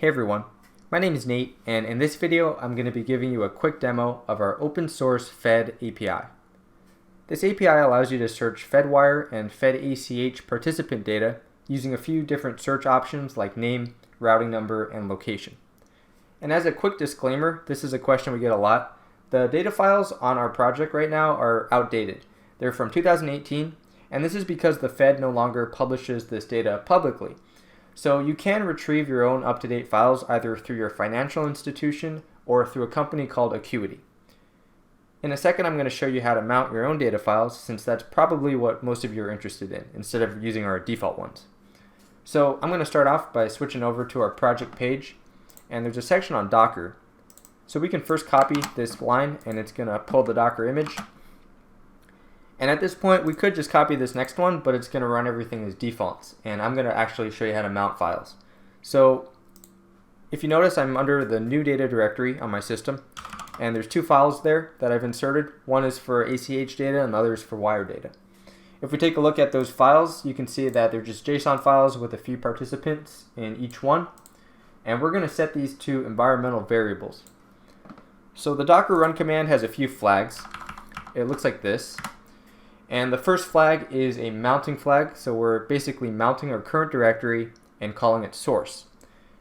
Hey everyone, my name is Nate, and in this video I'm going to be giving you a quick demo of our open source Fed API. This API allows you to search Fedwire and FedACH participant data using a few different search options like name, routing number, and location. And as a quick disclaimer, this is a question we get a lot. The data files on our project right now are outdated. They're from 2018, and this is because the Fed no longer publishes this data publicly. So you can retrieve your own up-to-date files either through your financial institution or through a company called Acuity. In a second, I'm going to show you how to mount your own data files, since that's probably what most of you are interested in, instead of using our default ones. So I'm going to start off by switching over to our project page, and there's a section on Docker. So we can first copy this line, and it's going to pull the Docker image. And at this point, we could just copy this next one, but it's going to run everything as defaults. And I'm going to actually show you how to mount files. So if you notice, I'm under the new data directory on my system. And there's two files there that I've inserted. One is for ACH data and the other is for wire data. If we take a look at those files, you can see that they're just JSON files with a few participants in each one. And we're going to set these to environmental variables. So the Docker run command has a few flags. It looks like this. And the first flag is a mounting flag, so we're basically mounting our current directory and calling it source.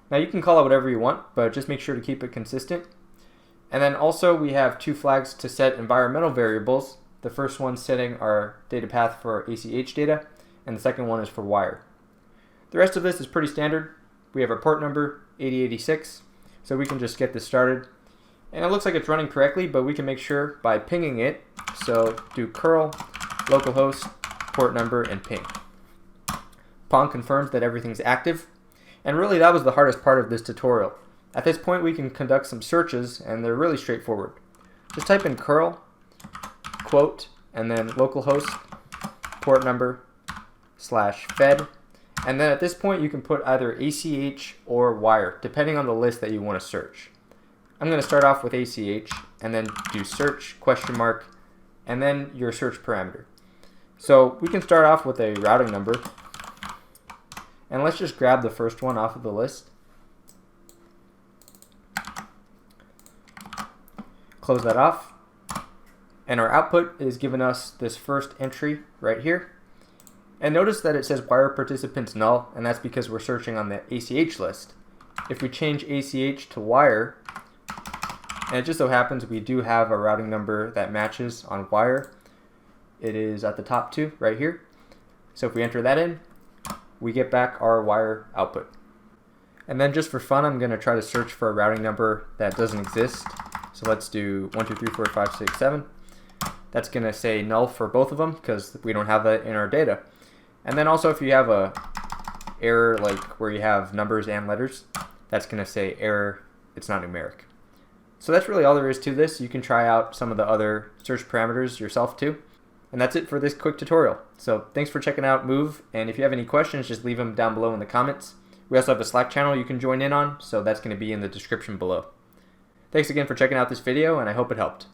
Now you can call it whatever you want, but just make sure to keep it consistent. And then also we have two flags to set environmental variables. The first one's setting our data path for ACH data, and the second one is for wire. The rest of this is pretty standard. We have our port number, 8086, so we can just get this started. And it looks like it's running correctly, but we can make sure by pinging it. So do curl localhost, port number, and ping. Pong confirms that everything's active. And really that was the hardest part of this tutorial. At this point we can conduct some searches, and they're really straightforward. Just type in curl, quote, and then localhost, port number, /fed. And then at this point you can put either ACH or wire, depending on the list that you want to search. I'm going to start off with ACH, and then do search, question mark, and then your search parameter. So we can start off with a routing number, and let's just grab the first one off of the list. Close that off, and our output is giving us this first entry right here. And notice that it says wire participants null, and that's because we're searching on the ACH list. If we change ACH to wire, and it just so happens we do have a routing number that matches on wire. It is at the top two right here. So if we enter that in, we get back our wire output. And then just for fun, I'm going to try to search for a routing number that doesn't exist. So let's do 1, 2, 3, 4, 5, 6, 7. That's going to say null for both of them because we don't have that in our data. And then also if you have a error like where you have numbers and letters, that's going to say error, it's not numeric. So that's really all there is to this. You can try out some of the other search parameters yourself too. And that's it for this quick tutorial. So thanks for checking out Moov, and if you have any questions, just leave them down below in the comments. We also have a Slack channel you can join in on, so that's going to be in the description below. Thanks again for checking out this video, and I hope it helped.